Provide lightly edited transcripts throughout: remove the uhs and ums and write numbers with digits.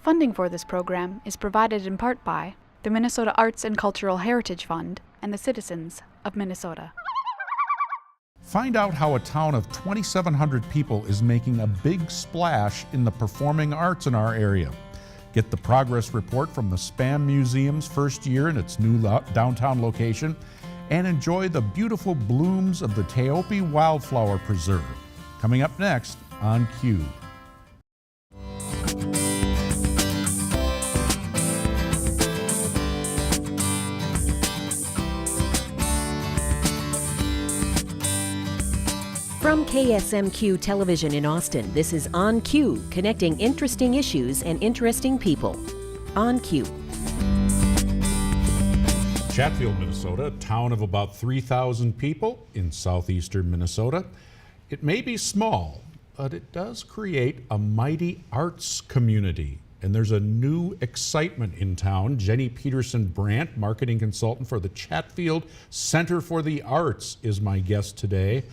Funding for this program is provided in part by the Minnesota Arts and Cultural Heritage Fund and the citizens of Minnesota. Find out how a town of 2,700 people is making a big splash in the performing arts in our area. Get the progress report from the SPAM Museum's first year in its new downtown location, and enjoy the beautiful blooms of the Taopi Wildflower Preserve. Coming up next on Q. From KSMQ Television in Austin, this is On Q, connecting interesting issues and interesting people. On Q. Chatfield, Minnesota, a town of about 3,000 people in southeastern Minnesota. It may be small, but it does create a mighty arts community. And there's a new excitement in town. Jenny Peterson-Brandt, marketing consultant for the Chatfield Center for the Arts, is my guest today.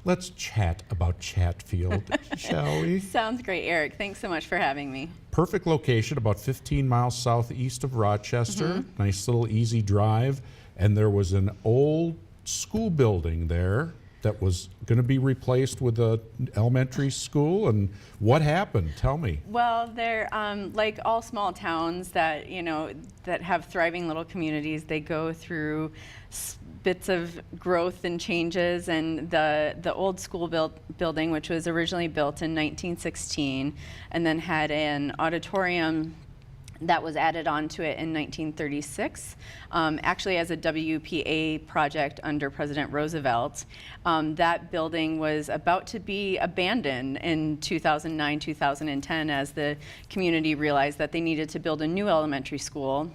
Let's chat about Chatfield, shall we? Sounds great, Eric. Thanks so much for having me. Perfect location, about 15 miles southeast of Rochester. Nice little easy drive. And there was an old school building there that was going to be replaced with an elementary school. And what happened? Tell me. Well, they're like all small towns that that have thriving little communities. They go through bits of growth and changes, and the old school building, which was originally built in 1916, and then had an auditorium that was added onto it in 1936, actually as a WPA project under President Roosevelt. That building was about to be abandoned in 2009, 2010, as the community realized that they needed to build a new elementary school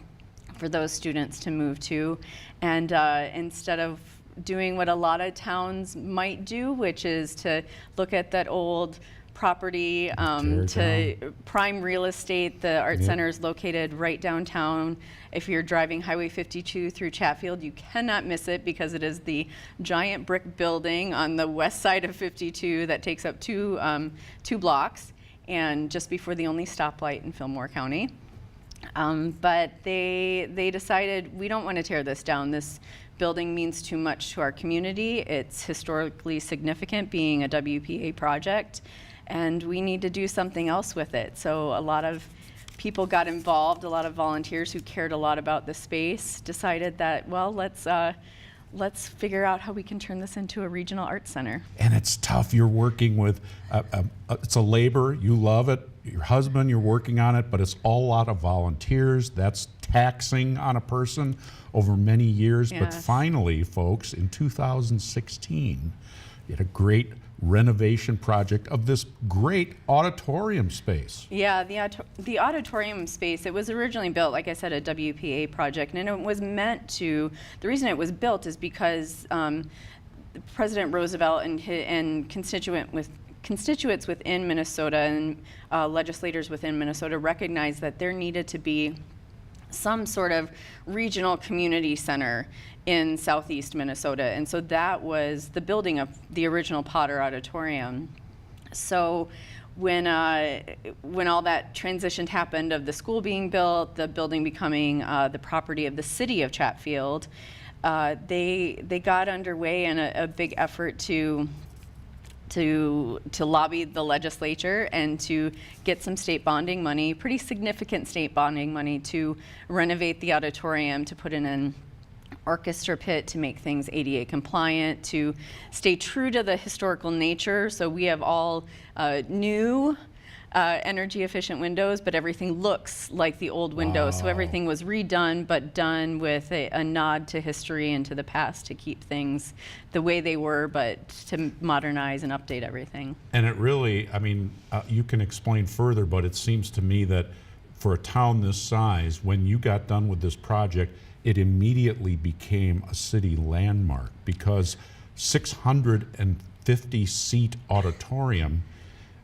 for those students to move to. And instead of doing what a lot of towns might do, which is to look at that old property, to prime real estate. The Art Center is located right downtown. If you're driving Highway 52 through Chatfield, you cannot miss it because it is the giant brick building on the west side of 52 that takes up two blocks, and just before the only stoplight in Fillmore County. But they decided, we don't want to tear this down. This building means too much to our community. It's historically significant, being a WPA project, and we need to do something else with it. So a lot of people got involved, a lot of volunteers who cared a lot about the space decided that, well, let's figure out how we can turn this into a regional arts center. And it's tough. You're working with, it's a labor, you love it. Your husband, you're working on it, but it's all a lot of volunteers. That's taxing on a person over many years. Yes. But finally, folks, in 2016, you had a great renovation project of this great auditorium space. Yeah, the auditorium space, it was originally built, like I said, a WPA project, and it was meant to, the reason it was built is because President Roosevelt and constituents within Minnesota and legislators within Minnesota recognized that there needed to be some sort of regional community center in southeast Minnesota, and so that was the building of the original Potter Auditorium. So when all that transition happened of the school being built, the building becoming the property of the city of Chatfield, they got underway in a big effort to lobby the legislature and to get some state bonding money, pretty significant state bonding money, to renovate the auditorium, to put in an orchestra pit, to make things ADA compliant, to stay true to the historical nature. So we have all new energy efficient windows, but everything looks like the old windows. Wow. So everything was redone, but done with a nod to history and to the past, to keep things the way they were, but to modernize and update everything. And it really, I mean, you can explain further, but it seems to me that for a town this size, when you got done with this project, it immediately became a city landmark, because 650 seat auditorium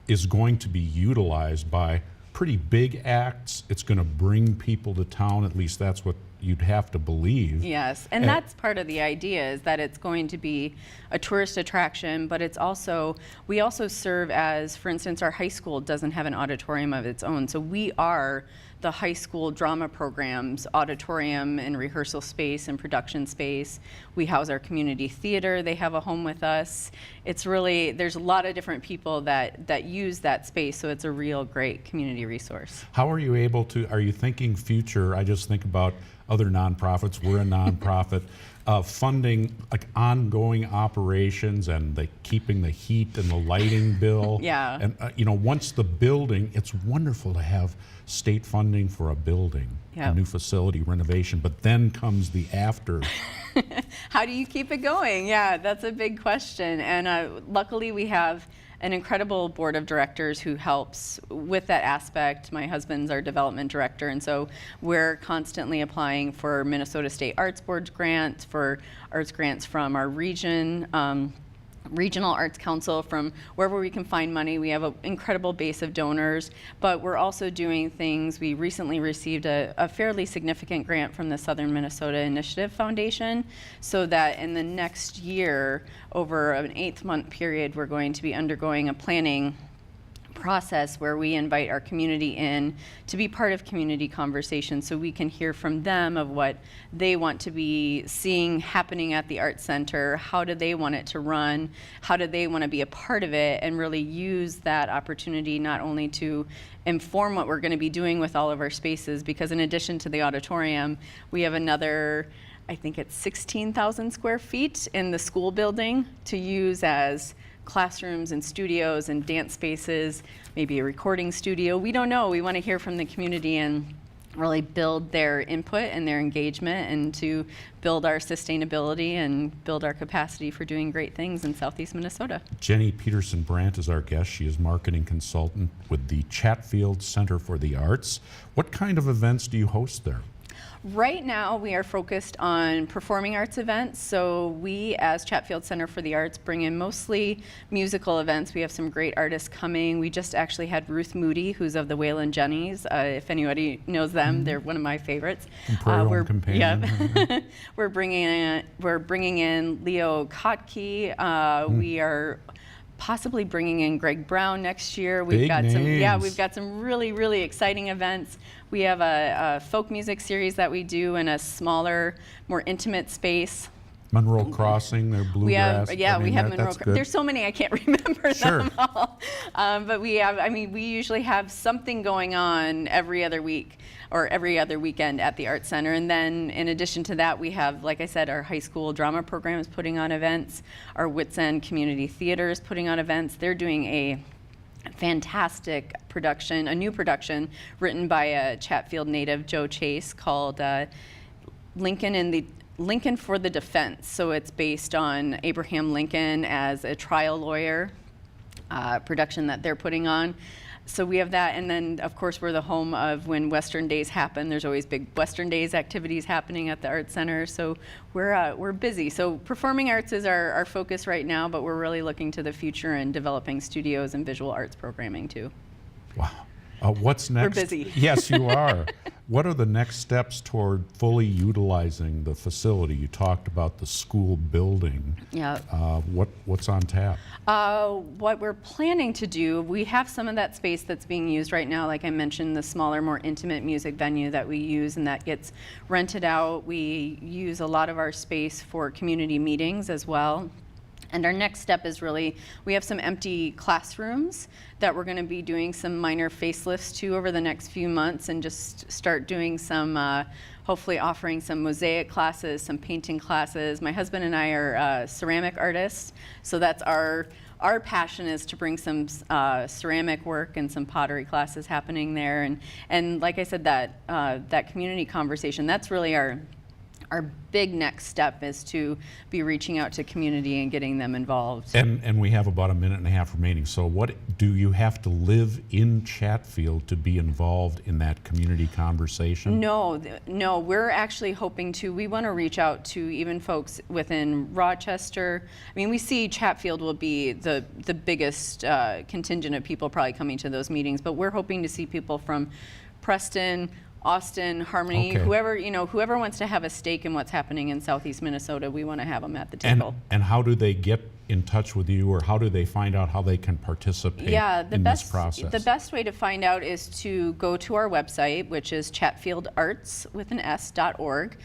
is going to be utilized by pretty big acts. It's going to bring people to town, at least that's what you'd have to believe. Yes, and that's part of the idea, is that it's going to be a tourist attraction, but it's also, we also serve as, for instance, our high school doesn't have an auditorium of its own, so we are the high school drama program's auditorium and rehearsal space and production space. We house our community theater. They have a home with us. It's really, there's a lot of different people that use that space, so it's a real great community resource. How are you able to, are you thinking future? I just think about other nonprofits. We're a nonprofit. Funding like ongoing operations and the keeping the heat and the lighting bill. Yeah. And you know, once the building, it's wonderful to have state funding for a building, Yeah. a new facility renovation, but then comes the after. How do you keep it going? Yeah, that's a big question. And luckily we have an incredible board of directors who helps with that aspect. My husband's our development director, and so we're constantly applying for Minnesota State Arts Board grants, for arts grants from our region, Regional Arts Council, from wherever we can find money. We have an incredible base of donors, but we're also doing things. We recently received a fairly significant grant from the Southern Minnesota Initiative Foundation, so that in the next year, over an 8-month period, we're going to be undergoing a planning process where we invite our community in to be part of community conversations, so we can hear from them of what they want to be seeing happening at the Arts Center. How do they want it to run? How do they want to be a part of it? And really use that opportunity not only to inform what we're going to be doing with all of our spaces, because in addition to the auditorium, we have another, I think it's 16,000 square feet in the school building to use as classrooms and studios and dance spaces, maybe a recording studio. We don't know. We want to hear from the community and really build their input and their engagement, and to build our sustainability and build our capacity for doing great things in Southeast Minnesota. Jenny Peterson Brandt is our guest. She is marketing consultant with the Chatfield Center for the Arts. What kind of events do you host there? Right now, we are focused on performing arts events. So we, as Chatfield Center for the Arts, bring in mostly musical events. We have some great artists coming. We just actually had Ruth Moody, who's of the Waylon Jennies. If anybody knows them, they're one of my favorites. Prairie Companion. Yeah. We're bringing in Leo Kottke. We are possibly bringing in Greg Brown next year. We've got some really, really exciting events. We have a folk music series that we do in a smaller, more intimate space. Monroe Crossing, their bluegrass. We have Monroe Crossing. There's so many I can't remember them all. But we usually have something going on every other week or every other weekend at the Arts Center. And then in addition to that, we have, like I said, our high school drama program is putting on events. Our Wits End Community Theater is putting on events. They're doing a fantastic production, a new production written by a Chatfield native, Joe Chase, called Lincoln for the Defense. So it's based on Abraham Lincoln as a trial lawyer, production that they're putting on. So we have that, and then of course we're the home of when Western Days happen. There's always big Western Days activities happening at the Arts Center, so we're busy. So performing arts is our focus right now, but we're really looking to the future and developing studios and visual arts programming too. Wow. What's next? We're busy. Yes, you are. What are the next steps toward fully utilizing the facility? You talked about the school building. Yeah. What's on tap? What we're planning to do, we have some of that space that's being used right now. Like I mentioned, the smaller, more intimate music venue that we use, and that gets rented out. We use a lot of our space for community meetings as well. And our next step is really, we have some empty classrooms that we're going to be doing some minor facelifts to over the next few months, and just start doing some, hopefully offering some mosaic classes, some painting classes. My husband and I are ceramic artists, so that's our passion, is to bring some ceramic work and some pottery classes happening there. And like I said, that community conversation, that's really our big next step, is to be reaching out to community and getting them involved. And we have about a minute and a half remaining. So what do you have to live in Chatfield to be involved in that community conversation? No, we're actually hoping to, we want to reach out to even folks within Rochester. I mean, we see Chatfield will be the biggest contingent of people probably coming to those meetings, but we're hoping to see people from Preston, Austin, Harmony, Okay. whoever wants to have a stake in what's happening in Southeast Minnesota, we want to have them at the table. And how do they get in touch with you, or how do they find out how they can participate in this process? The best way to find out is to go to our website, which is chatfieldarts.org.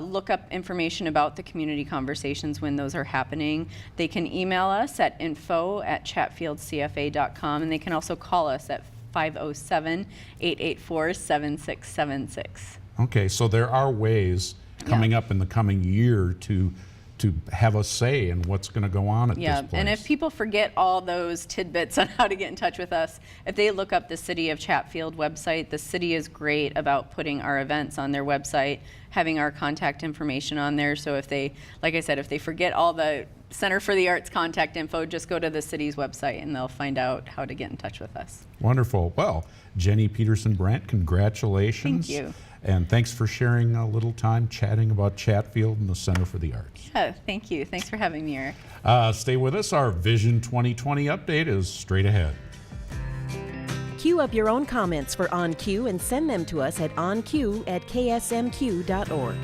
Look up information about the community conversations when those are happening. They can email us at info@chatfieldcfa.com, and they can also call us at 507-884-7676. Okay, so there are ways coming up in the coming year to have a say in what's going to go on at this place. And if people forget all those tidbits on how to get in touch with us, if they look up the City of Chatfield website, the city is great about putting our events on their website, having our contact information on there. So if they, like I said, if they forget all the Center for the Arts contact info, just go to the city's website and they'll find out how to get in touch with us. Wonderful. Well, Jenny Peterson-Brandt, congratulations. Thank you. And thanks for sharing a little time chatting about Chatfield and the Center for the Arts. Yeah, thank you. Thanks for having me, Eric. Stay with us. Our Vision 2020 update is straight ahead. Queue up your own comments for On Cue and send them to us at onq@ksmq.org.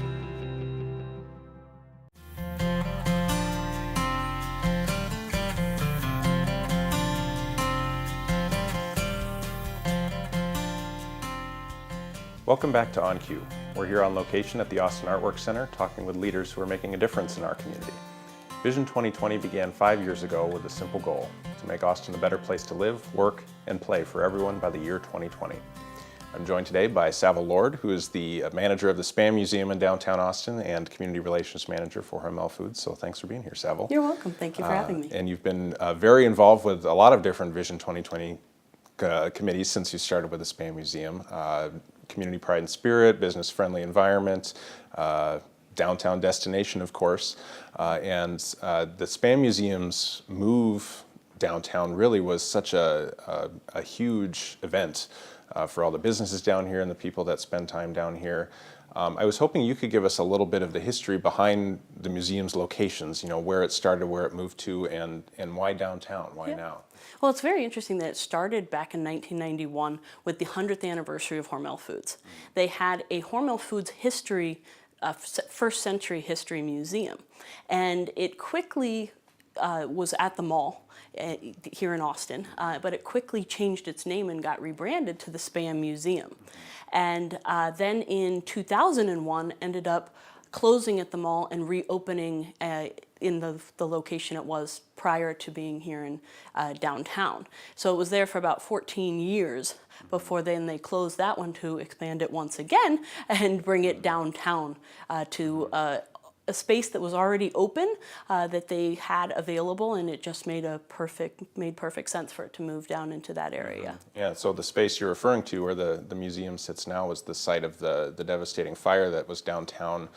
Welcome back to On Cue. We're here on location at the Austin Artwork Center talking with leaders who are making a difference in our community. Vision 2020 began 5 years ago with a simple goal: to make Austin a better place to live, work, and play for everyone by the year 2020. I'm joined today by Saville Lord, who is the manager of the Spam Museum in downtown Austin and community relations manager for Hormel Foods. So thanks for being here, Saville. You're welcome. Thank you for having me. And you've been very involved with a lot of different Vision 2020 committees since you started with the Spam Museum. Community pride and spirit, business friendly environment, downtown destination, of course. And the Spam Museum's move downtown really was such a huge event for all the businesses down here and the people that spend time down here. I was hoping you could give us a little bit of the history behind the museum's locations, where it started, where it moved to, and why downtown, why now? Well, it's very interesting that it started back in 1991 with the 100th anniversary of Hormel Foods. They had a Hormel Foods history, first century history museum, and it quickly was at the mall here in Austin, but it quickly changed its name and got rebranded to the Spam Museum. And then in 2001 ended up closing at the mall and reopening in the location it was prior to being here in downtown. So it was there for about 14 years before then they closed that one to expand it once again and bring it downtown to a space that was already open that they had available, and it just made perfect sense for it to move down into that area. Yeah, so the space you're referring to where the museum sits now was the site of the devastating fire that was downtown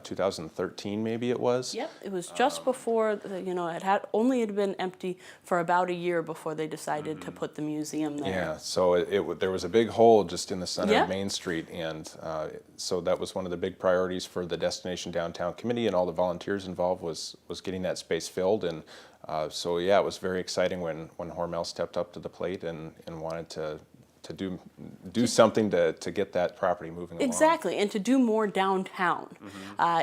2013 maybe it was? Yep, it was just before, it had only been empty for about a year before they decided to put the museum there. Yeah, so there was a big hole just in the center Yeah. of Main Street, and so that was one of the big priorities for the Destination Downtown Committee and all the volunteers involved was getting that space filled. And so yeah, it was very exciting when Hormel stepped up to the plate and wanted to do something to get that property moving along. Exactly, and to do more downtown.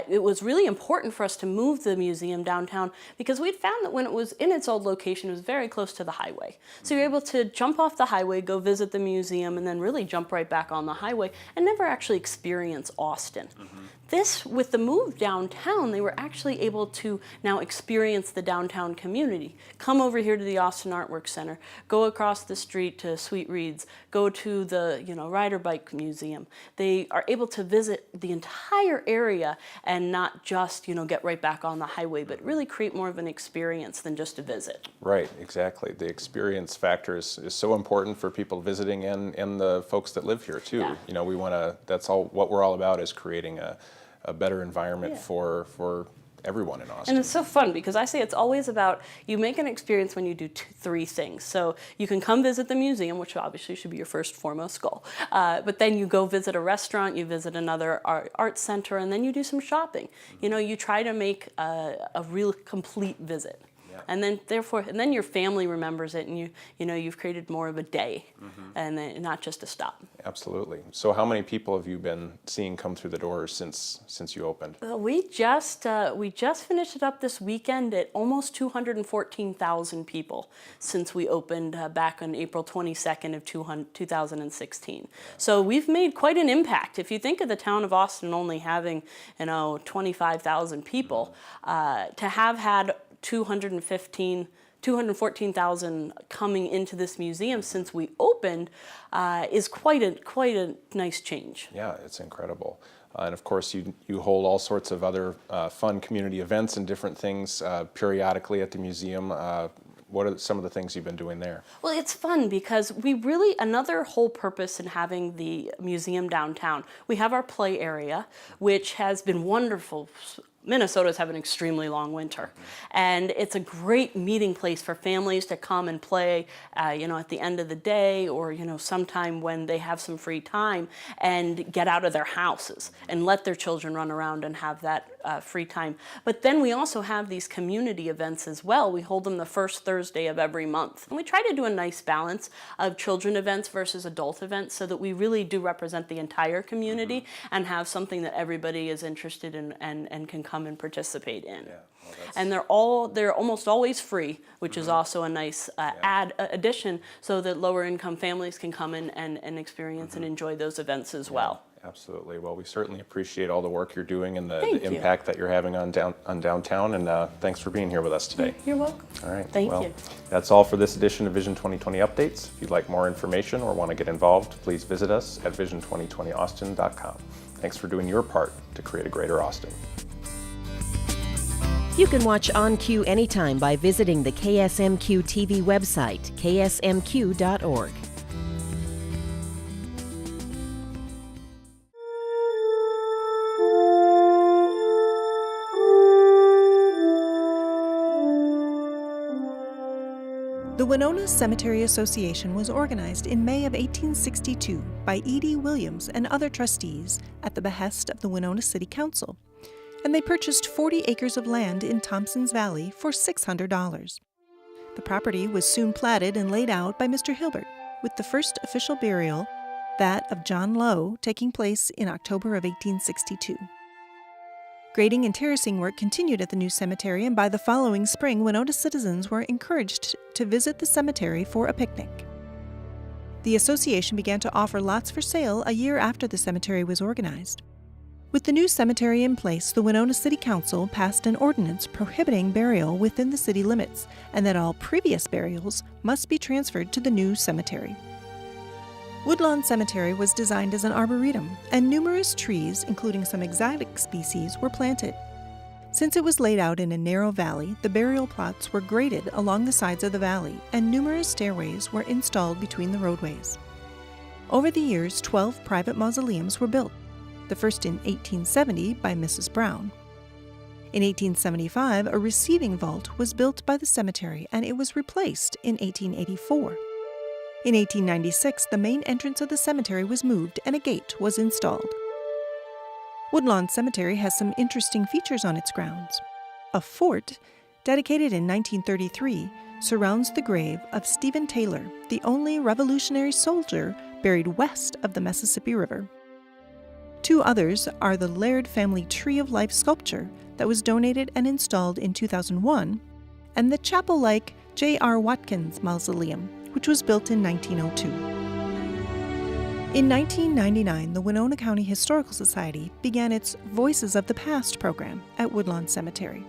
It was really important for us to move the museum downtown because we'd found that when it was in its old location, it was very close to the highway. So you're able to jump off the highway, go visit the museum, and then really jump right back on the highway and never actually experience Austin. This, with the move downtown, they were actually able to now experience the downtown community. Come over here to the Austin Artwork Center, go across the street to Sweet Reed's, go to the Rider Bike Museum. They are able to visit the entire area and not just get right back on the highway, but really create more of an experience than just a visit. Right, exactly. The experience factor is so important for people visiting and the folks that live here too. Yeah. We want to. That's all. What we're all about is creating a better environment for everyone in Austin. And it's so fun because I say it's always about you make an experience when you do three things. So you can come visit the museum, which obviously should be your first foremost goal. But then you go visit a restaurant, you visit another art center, and then you do some shopping. You try to make a real complete visit. And then your family remembers it, and you've created more of a day, and then not just a stop. Absolutely. So how many people have you been seeing come through the doors since you opened? We just finished it up this weekend at almost 214,000 people since we opened back on April 22nd of 2016. So we've made quite an impact. If you think of the town of Austin only having 25,000 people, to have had 214,000 coming into this museum since we opened is quite a nice change. Yeah, it's incredible. And of course, you hold all sorts of other fun community events and different things periodically at the museum. What are some of the things you've been doing there? Well, it's fun because another whole purpose in having the museum downtown, we have our play area, which has been wonderful. Minnesota's have an extremely long winter, and it's a great meeting place for families to come and play, at the end of the day, or sometime when they have some free time, and get out of their houses and let their children run around and have that free time. But then we also have these community events as well. We hold them the first Thursday of every month, and we try to do a nice balance of children events versus adult events, so that we really do represent the entire community and have something that everybody is interested in and can come and participate in. Yeah, well, and they're almost always free, which is also a nice addition, so that lower income families can come in and experience and enjoy those events as well. Absolutely. Well, we certainly appreciate all the work you're doing and the Thank you. impact that you're having on downtown, and thanks for being here with us today. You're welcome. All right. Thank you. That's all for this edition of Vision 2020 Updates. If you'd like more information or want to get involved, please visit us at vision2020austin.com. Thanks for doing your part to create a greater Austin. You can watch On Cue anytime by visiting the KSMQ TV website, ksmq.org. The Winona Cemetery Association was organized in May of 1862 by E.D. Williams and other trustees at the behest of the Winona City Council, and they purchased 40 acres of land in Thompson's Valley for $600. The property was soon platted and laid out by Mr. Hilbert, with the first official burial, that of John Lowe, taking place in October of 1862. Grading and terracing work continued at the new cemetery, and by the following spring, Winona citizens were encouraged to visit the cemetery for a picnic. The association began to offer lots for sale a year after the cemetery was organized. With the new cemetery in place, the Winona City Council passed an ordinance prohibiting burial within the city limits, and that all previous burials must be transferred to the new cemetery. Woodlawn Cemetery was designed as an arboretum, and numerous trees, including some exotic species, were planted. Since it was laid out in a narrow valley, the burial plots were graded along the sides of the valley, and numerous stairways were installed between the roadways. Over the years, 12 private mausoleums were built, the first in 1870 by Mrs. Brown. In 1875, a receiving vault was built by the cemetery, and it was replaced in 1884. In 1896, the main entrance of the cemetery was moved and a gate was installed. Woodlawn Cemetery has some interesting features on its grounds. A fort, dedicated in 1933, surrounds the grave of Stephen Taylor, the only Revolutionary soldier buried west of the Mississippi River. Two others are the Laird family Tree of Life sculpture that was donated and installed in 2001, and the chapel-like J.R. Watkins Mausoleum, which was built in 1902. In 1999, the Winona County Historical Society began its Voices of the Past program at Woodlawn Cemetery.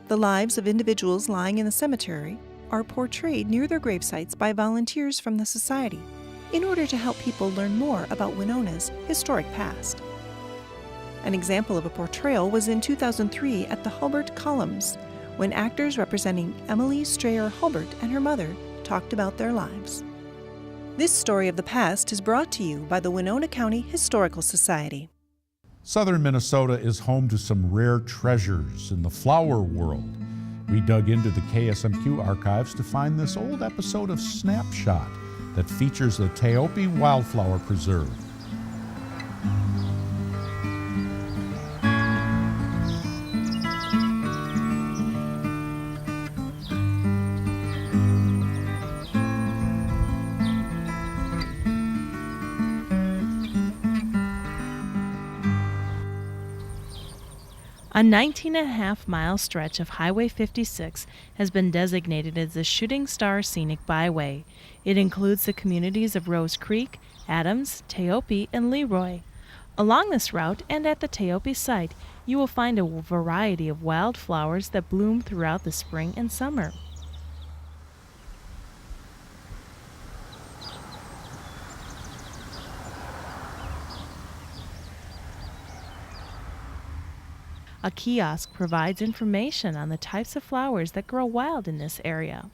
The lives of individuals lying in the cemetery are portrayed near their gravesites by volunteers from the society in order to help people learn more about Winona's historic past. An example of a portrayal was in 2003 at the Hulbert Columns, when actors representing Emily Strayer Hulbert and her mother talked about their lives. This story of the past is brought to you by the Winona County Historical Society. Southern Minnesota is home to some rare treasures in the flower world. We dug into the KSMQ archives to find this old episode of Snapshot that features the Taopi Wildflower Preserve. A 19.5-mile stretch of Highway 56 has been designated as the Shooting Star Scenic Byway. It includes the communities of Rose Creek, Adams, Taopi, and Leroy. Along this route and at the Taopi site, you will find a variety of wildflowers that bloom throughout the spring and summer. A kiosk provides information on the types of flowers that grow wild in this area.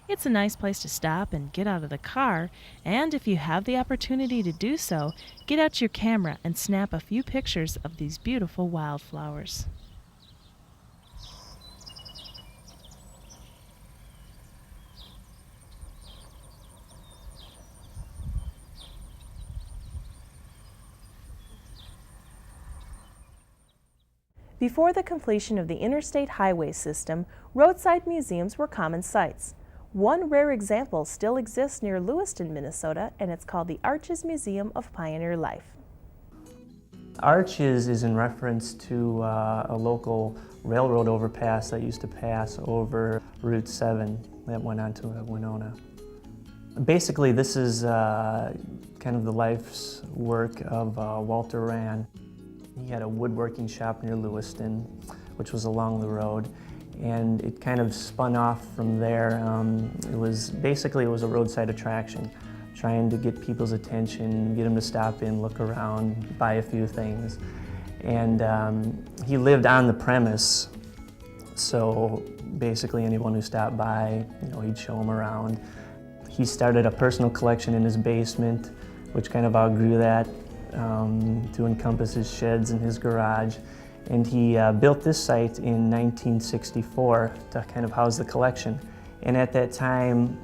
It's a nice place to stop and get out of the car, and if you have the opportunity to do so, get out your camera and snap a few pictures of these beautiful wildflowers. Before the completion of the interstate highway system, roadside museums were common sights. One rare example still exists near Lewiston, Minnesota, and it's called the Arches Museum of Pioneer Life. Arches is in reference to a local railroad overpass that used to pass over Route 7 that went on to Winona. Basically, this is kind of the life's work of Walter Rand. He had a woodworking shop near Lewiston, which was along the road, and it kind of spun off from there. It was a roadside attraction, trying to get people's attention, get them to stop in, look around, buy a few things. And he lived on the premise, so basically anyone who stopped by, he'd show them around. He started a personal collection in his basement, which kind of outgrew that, to encompass his sheds and his garage. And he built this site in 1964 to kind of house the collection. And at that time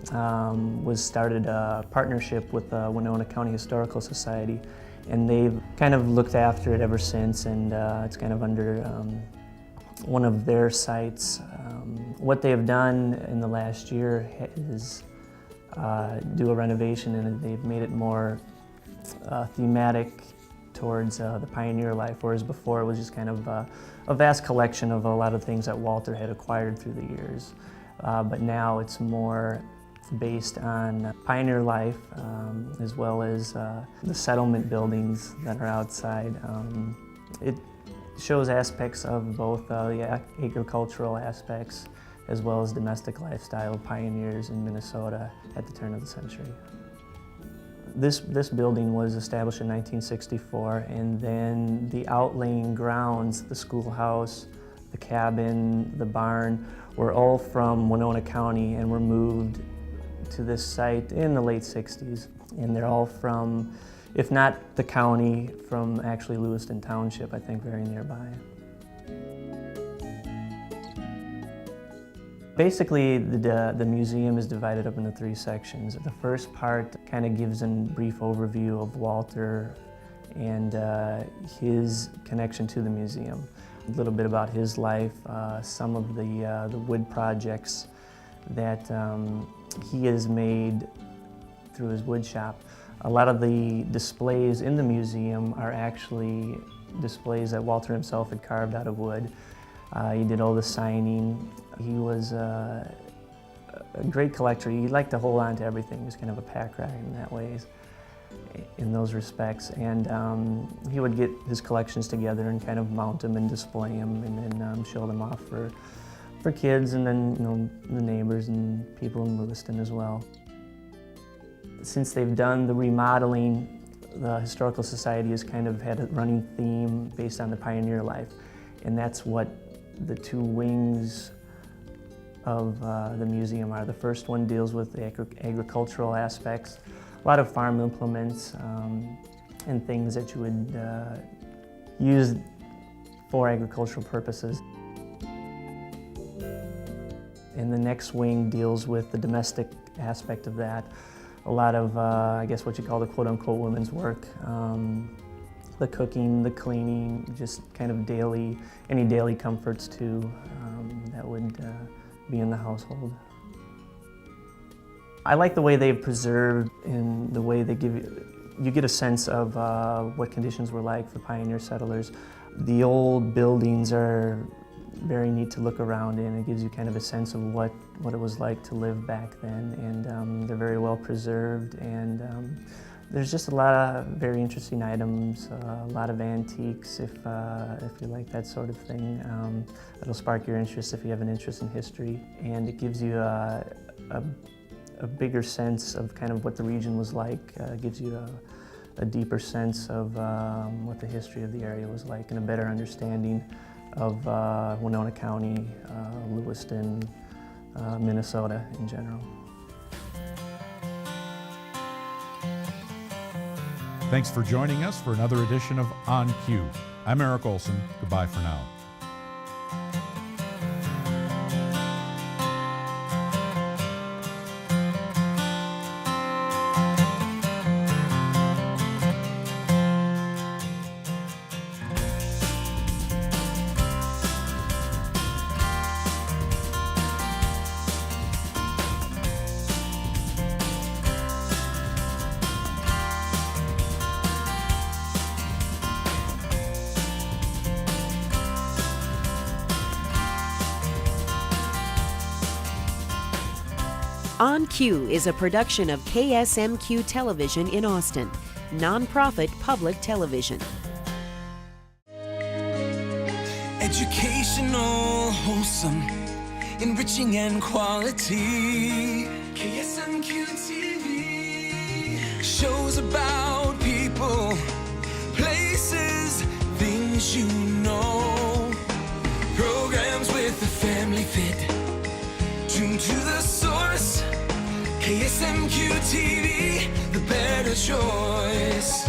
was started a partnership with the Winona County Historical Society. And they've kind of looked after it ever since, and it's kind of under one of their sites. What they've done in the last year is do a renovation, and they've made it more thematic towards the pioneer life, whereas before it was just kind of a vast collection of a lot of things that Walter had acquired through the years. But now it's more based on pioneer life, as well as the settlement buildings that are outside. It shows aspects of both the agricultural aspects as well as domestic lifestyle of pioneers in Minnesota at the turn of the century. This building was established in 1964, and then the outlying grounds, the schoolhouse, the cabin, the barn, were all from Winona County and were moved to this site in the late 60s. And they're all from, if not the county, from actually Lewiston Township, I think very nearby. Basically, the museum is divided up into three sections. The first part kind of gives a brief overview of Walter and his connection to the museum. A little bit about his life, some of the wood projects that he has made through his wood shop. A lot of the displays in the museum are actually displays that Walter himself had carved out of wood. He did all the signing. He was a great collector. He liked to hold on to everything. He was kind of a pack rat in that ways, in those respects. And he would get his collections together and kind of mount them and display them, and then show them off for kids, and then the neighbors and people in Lewiston as well. Since they've done the remodeling, the Historical Society has kind of had a running theme based on the pioneer life, and that's what the two wings of the museum are. The first one deals with the agricultural aspects, a lot of farm implements and things that you would use for agricultural purposes. And the next wing deals with the domestic aspect of that. A lot of, I guess what you call the quote-unquote women's work. The cooking, the cleaning, just kind of any daily comforts too that would be in the household. I like the way they've preserved and the way they give you you get a sense of what conditions were like for pioneer settlers. The old buildings are very neat to look around in. It gives you kind of a sense of what it was like to live back then, and they're very well preserved, and there's just a lot of very interesting items, a lot of antiques if you like that sort of thing. It'll spark your interest if you have an interest in history, and it gives you a bigger sense of kind of what the region was like. It gives you a deeper sense of what the history of the area was like, and a better understanding of Winona County, Lewiston, Minnesota in general. Thanks for joining us for another edition of On Cue. I'm Eric Olson. Goodbye for now. On Cue is a production of KSMQ Television in Austin, nonprofit public television. Educational, wholesome, enriching and quality. KSMQ TV shows about people, places, things you know. Programs with a family fit, tuned to the source. KSMQ TV, the better choice.